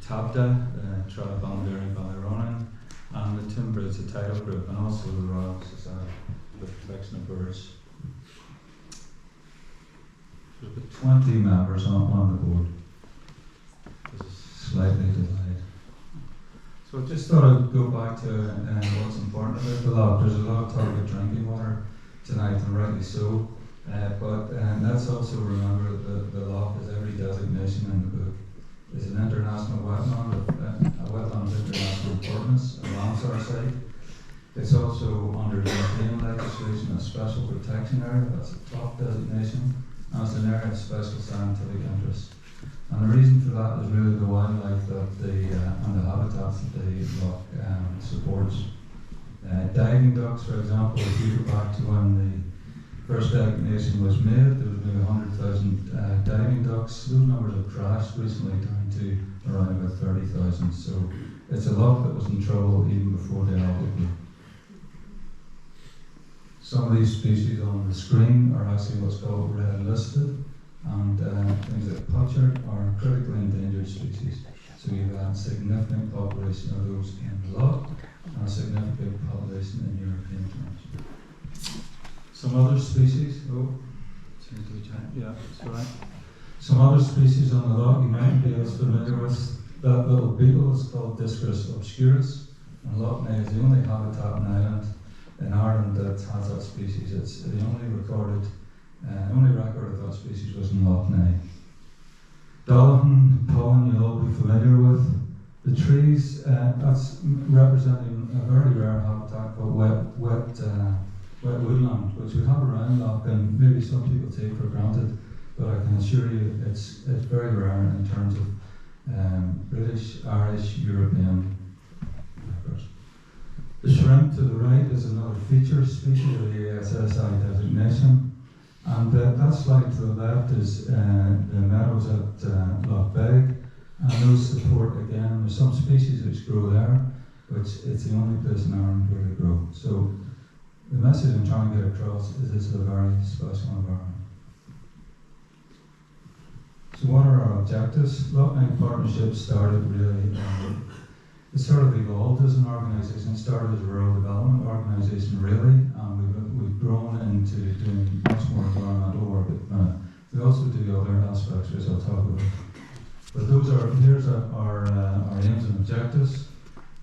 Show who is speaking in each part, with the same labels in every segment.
Speaker 1: Tabda, Tribe Ballinderry Ballyronan, and the Timbridge, the tidal group, and also the Royal Society for the Protection of Birds. There's about 20 members on the board. This is slightly delayed. So I just thought I'd go back to what's important about the loch. There's a lot of talk about drinking water tonight, and rightly so. But let's also remember that the loch, as every designation in the book, is an international wetland, a wetland of international importance along our site. It's also under European legislation a special protection area. That's a top designation, and it's an area of special scientific interest. And the reason for that is really the wildlife that and the habitats that the loch supports. Diving ducks, for example, if you go back to when the first designation was made, there was maybe 100,000 diving ducks. Those numbers have crashed recently down to around about 30,000. So it's a loch that was in trouble even before the Algae. Some of these species on the screen are actually what's called red listed, and things like pochard are critically endangered species. So you've got a significant population of those in the loch and a significant population in European terms. Some other species, that's right. Some other species on the loch you might be as familiar with. That little beetle is called Discus obscurus, and Loch Ness is the only habitat in Ireland in Ireland that has that species. It's the only record of that species was in Loch Ness. Dolphin, pollen you'll all be familiar with. The trees, that's representing a very rare habitat called wet woodland, which we have around Loch and maybe some people take for granted, but I can assure you it's very rare in terms of British, Irish, European records. The shrimp to the right is another feature species of the SSI designation, and that slide to the left is the meadows at Loch Beg, and those support, again, there's some species which grow there, which it's the only place in Ireland where they grow. So the message I'm trying to get across is it's a very special environment. So what are our objectives? Loch Ness Partnership started really, it sort of evolved as an organisation. It started as a rural development organisation really, and we've grown into doing much more environmental work at the minute. We also do other aspects which I'll talk about. But here's our aims and objectives.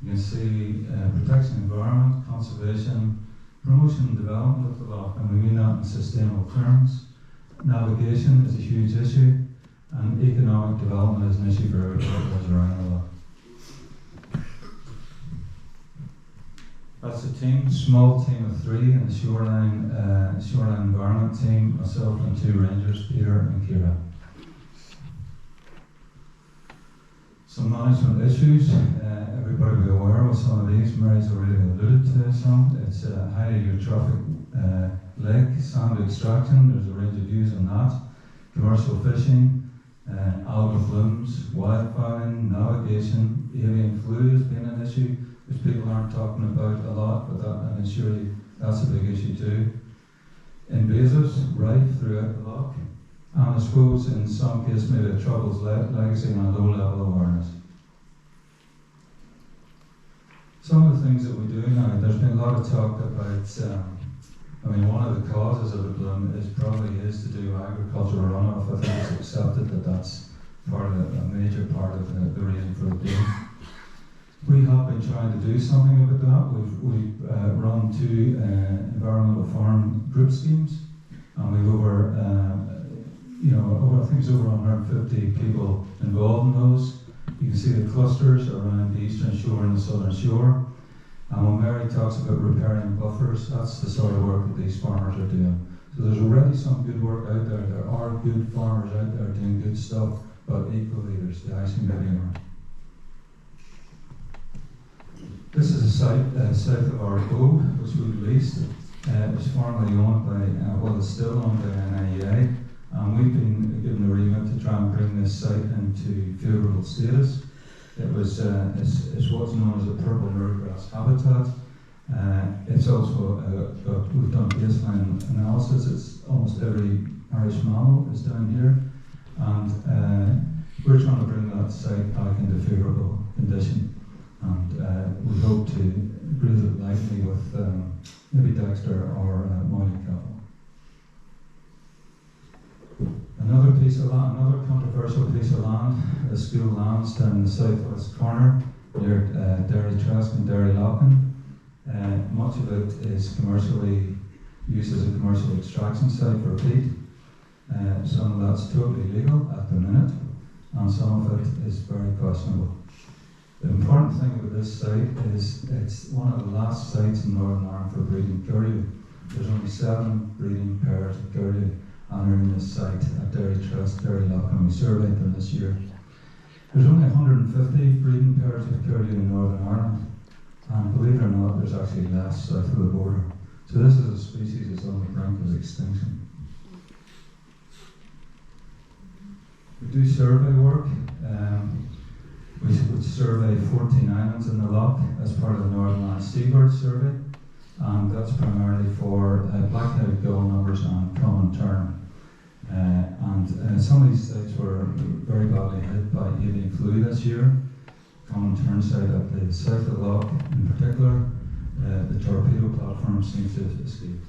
Speaker 1: You can see protection of environment, conservation, promotion and development of the loch, and we mean that in sustainable terms. Navigation is a huge issue, and economic development is an issue for everybody around the loch. That's the team, small team of 3 in the shoreline environment team, myself and 2 rangers, Peter and Kira. Some management issues, everybody will be aware of some of these. Mary's already alluded to some. It's a highly eutrophic lake, sand extraction, there's a range of views on that. Commercial fishing, algal blooms, wildfire, navigation, avian flu has been an issue, which people aren't talking about a lot, but I can assure you that's a big issue too. Invasives, rife throughout the loch, and I suppose in some cases maybe a troubles legacy and a low level of awareness. Some of the things that we do now, there's been a lot of talk about, one of the causes of the bloom is to do with agricultural runoff. I think it's accepted that that's a major part of the reason for the bloom. We have been trying to do something about that. We've run 2 environmental farm group schemes, and we've over I think it's over 150 people involved in those. You can see the clusters around the eastern shore and the southern shore. And when Mary talks about repairing buffers, that's the sort of work that these farmers are doing. So there's already some good work out there. There are good farmers out there doing good stuff, but equally there's the icing medium. This is a site south of Argo, which we leased. It was formerly owned by, it's still owned by NIEA, and we've been given the remit to try and bring this site into favourable status. It was it's what's known as a purple mirrorgrass habitat. It's also we've done baseline analysis. It's almost every Irish mammal is down here, and we're trying to bring that site back into favourable condition, and we hope to breathe it lightly with maybe Dexter or Molly Capital. Another piece of land, another controversial piece of land, is school lands down in the southwest corner near Derry Trask and Derry Locken. Much of it is commercially used as a commercial extraction site for peat. Some of that's totally legal at the minute, and some of it is very questionable. The important thing about this site is it's one of the last sites in Northern Ireland for breeding curlew. There's only 7 breeding pairs of curlew and are in this site at Derry Trask, Derry Locken, and we surveyed them this year. There's only 150 breeding pairs of curlew in Northern Ireland, and believe it or not, there's actually less south of the border. So this is a species that's on the brink of extinction. We do survey work. We would survey 14 islands in the loch as part of the Northern Ireland Seabird Survey, and that's primarily for black-headed gull numbers and common tern. Some of these sites were very badly hit by avian flu this year. Common tern site at the south of the loch, in particular, the torpedo platform seems to have escaped.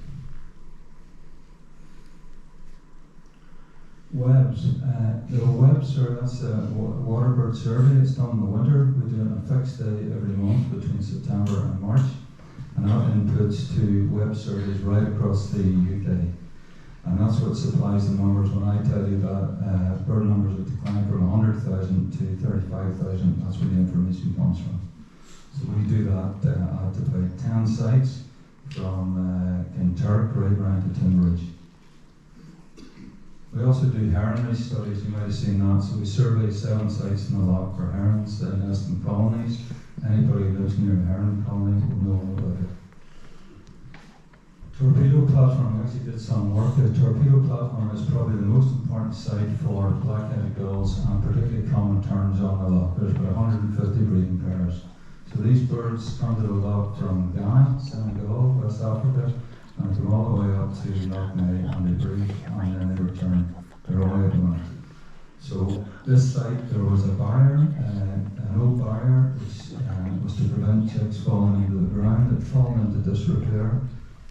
Speaker 1: Webs. The web survey, that's a waterbird survey. It's done in the winter. We do it on a fixed day every month between September and March. And that inputs to web surveys right across the UK. And that's what supplies the numbers. When I tell you that bird numbers have declined from 100,000 to 35,000, that's where the information comes from. So we do that at about 10 sites from Kinturk right around to Tinbridge. We also do heronry studies, you might have seen that. So we survey 7 sites in the loch for herons that nest in colonies. Anybody who lives near a heron colony will know all about it. Torpedo platform, we actually did some work. The torpedo platform is probably the most important site for black-headed gulls and particularly common terns on the loch. There's about 150 breeding pairs. So these birds come to the loch from Ghana, Senegal, West Africa, and they come all the way up to Loch Ness and they breed and then they return. They're all out of money. So this site, there was a barrier, an old barrier, which was to prevent chicks falling into the ground. It had fallen into disrepair.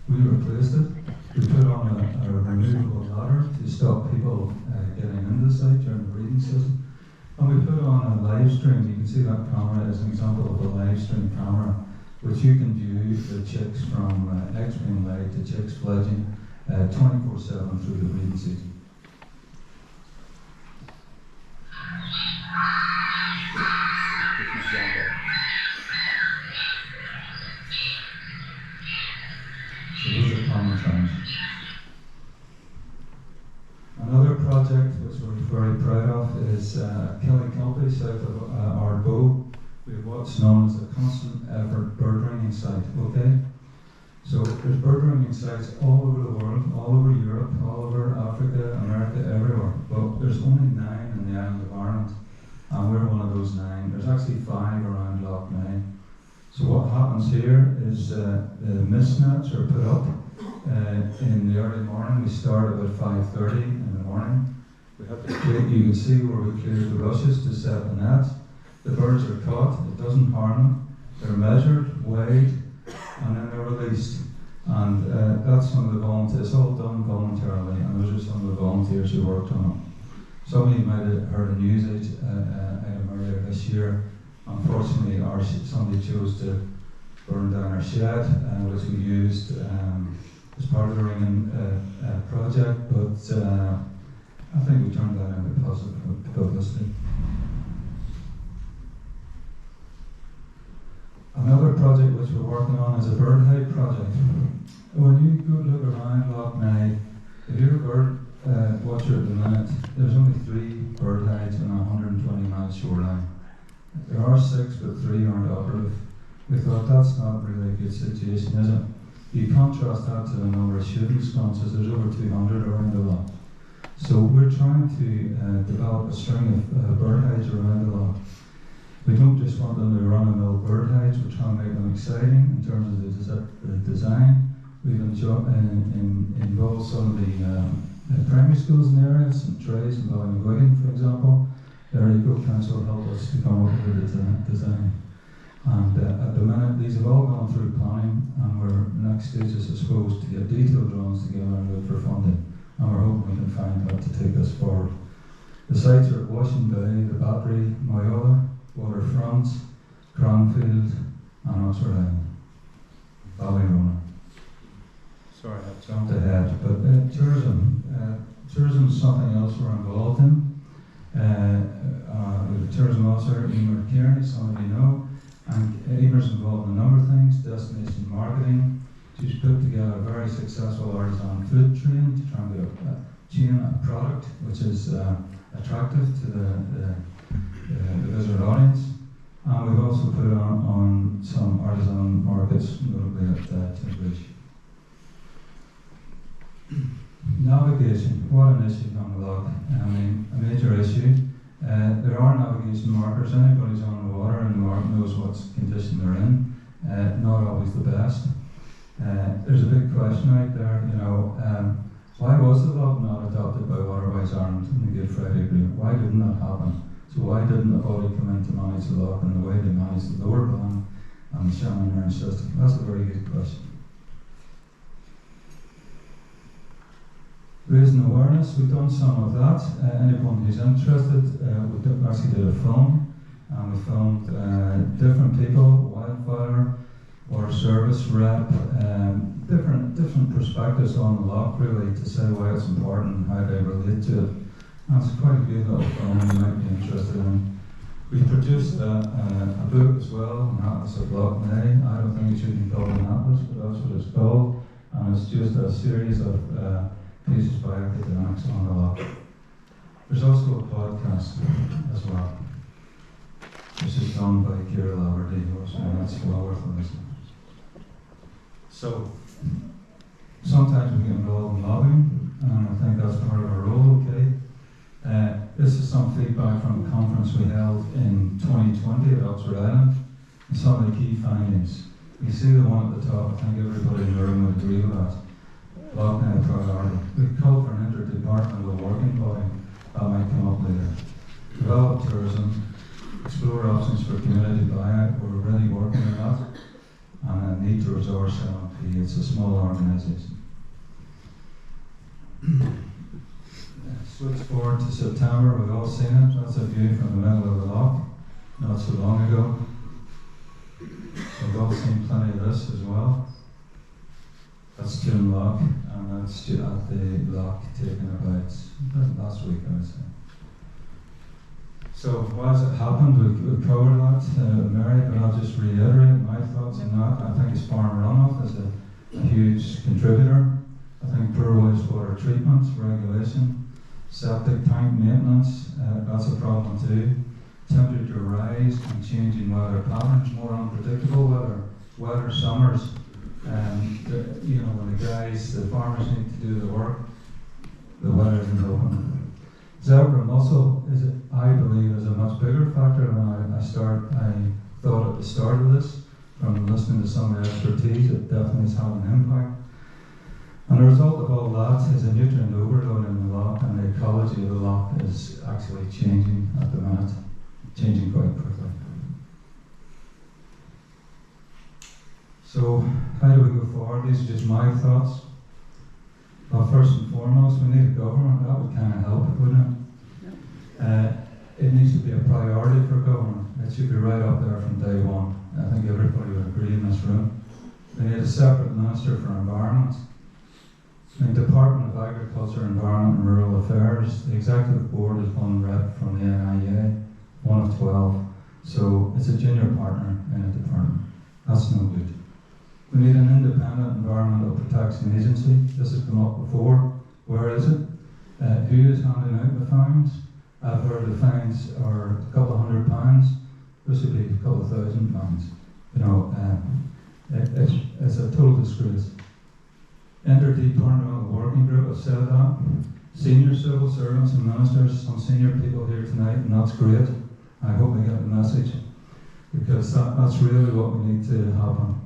Speaker 1: We replaced it. We put on a removable ladder to stop people getting into the site during the breeding season. And we put on a live stream. You can see that camera as an example of a live stream camera, which you can view the chicks from eggs being laid to chicks fledging 24/7 through the breeding season. So those are common terms. Another project which we're very proud of is Killykelpie, south of Ardbow. We have what's known as the constant effort bird ringing site, okay? So there's bird ringing sites all over the world, all over Europe, all over Africa, America, everywhere. But there's only 9 in the island of Ireland, and we're one of those 9. There's actually 5 around Loch Ness. So what happens here is the mist nets are put up in the early morning. We start about 5:30 in the morning. We have to clear, you can see where we clear the rushes to set the nets. The birds are caught, it doesn't harm them. They're measured, weighed, and then they're released. And that's some of the volunteers, it's all done voluntarily, and those are some of the volunteers who worked on it. Some of you might have heard a news item earlier this year. Unfortunately, somebody chose to burn down our shed, which we used as part of the ringing project, but I think we turned that into positive publicity. Another project which we're working on is a bird hide project. When you go look around Loch Ness, if you're a bird watcher at the minute, there's only 3 bird hides on a 120-mile shoreline. There are 6, but 3 aren't operative. We thought that's not really a good situation, is it? You contrast that to the number of shooting sconces, there's over 200 around the loch. So we're trying to develop a string of bird hides around the loch. We don't just want them to run-of-the-mill bird hides, we're trying to make them exciting in terms of the design. We've involved some of the primary schools in the area, St. Trey's and Ballinwigan, for example. their eco-council helped us to come up with the design. And at the minute, these have all gone through planning, and we're next stage is, I suppose, to get detailed drawings together and look for funding. And we're hoping we can find that to take us forward. The sites are at Washington Bay, the Battery, Moyola, Waterfront, Cranfield, and Oxford Island. Ballyrona. Sorry, I've jumped ahead, but tourism. Tourism is something else we're involved in. With the tourism officer, Emer Kearney, some of you know, and Emer's involved in a number of things, destination marketing. She's put together a very successful artisan food train to try and get a product which is attractive to the visitor audience. And we've also put on some artisan markets, notably at Timbridge. Navigation, what an issue on the loch. I mean, a major issue. There are navigation markers. Anybody who's on the water and the mark knows what condition they're in. Not always the best. There's a big question out there, why was the loch not adopted by Waterways Ireland in the Good Friday Agreement? Why didn't that happen? So why didn't the body come in to manage the loch in the way they managed the lower plan and the Shannon Iron system? That's a very good question. Raising awareness, we've done some of that. Anyone who's interested, we actually did a film, and we filmed different people, wildfire, water service rep, different perspectives on the loch, really, to say why it's important and how they relate to it. And it's quite a good little film you might be interested in. We produced a book as well, an Atlas of Loch Ness. I don't think it should be called an atlas, but that's what it's called. And it's just a series of pieces by academics on the loch. There's also a podcast as well, which is done by Kira Laverty, and that's well worth listening. So, sometimes we get involved in lobbying, and I think that's part of our role, okay? This is some feedback from a conference we held in 2020 at Oxford Island, and some of the key findings. You see the one at the top, I think everybody in the room would agree with that. Loch Ness priority. We called for an interdepartmental working body. That might come up later. Develop tourism, explore options for community buyout. We're already working on that. And a need to resource LMP. It's a small organisation. Switch forward to September. We've all seen it. That's a view from the middle of the loch, not so long ago. We've all seen plenty of this as well. That's June Loch, and that's at the loch taken about last week, I would say. So why has it happened? We've covered that, Mary, but I'll just reiterate my thoughts on that. I think it's farm runoff is a huge contributor. I think poor wastewater treatment, regulation, septic tank maintenance, that's a problem too. Temperature rise and changing weather patterns, more unpredictable weather, wetter summers. When the farmers need to do the work, the weather isn't open. Zebra mussel I believe, is a much bigger factor than I thought at the start of this. From listening to some of the expertise, it definitely has had an impact. And the result of all that is a nutrient overload in the loch, and the ecology of the loch is actually changing at the minute, changing quite quickly. So, how do we go forward? These are just my thoughts. Well, first and foremost, we need a government. That would kind of help, wouldn't it? It needs to be a priority for government. It should be right up there from day one. I think everybody would agree in this room. We need a separate minister for environment. The Department of Agriculture, Environment and Rural Affairs, the executive board is one rep from the NIA, one of 12. So it's a junior partner in a department. That's no good. We need an independent environmental protection agency. This has come up before. Where is it? Who is handing out the fines? I've heard the fines are a couple of £100. This would be a couple of £1,000. It's a total disgrace. Interdepartmental working group, I've said that. Senior civil servants and ministers, some senior people here tonight, and that's great. I hope they get the message, because that's really what we need to happen.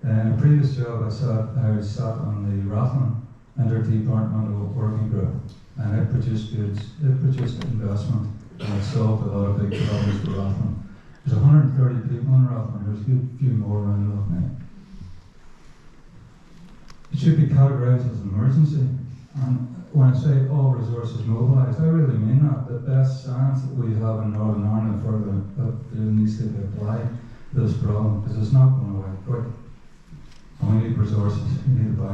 Speaker 1: In a previous job I sat on the Rathlin Interdepartmental Working Group, and it produced goods, it produced investment, and it's solved a lot of big problems for Rathlin. There's 130 people in Rathlin, there's a good few more around now. It should be categorised as an emergency, and when I say all resources mobilised, I really mean that. The best science that we have in Northern Ireland for that needs to be applied to this problem, because it's not going away quick. And we need resources, we need to buy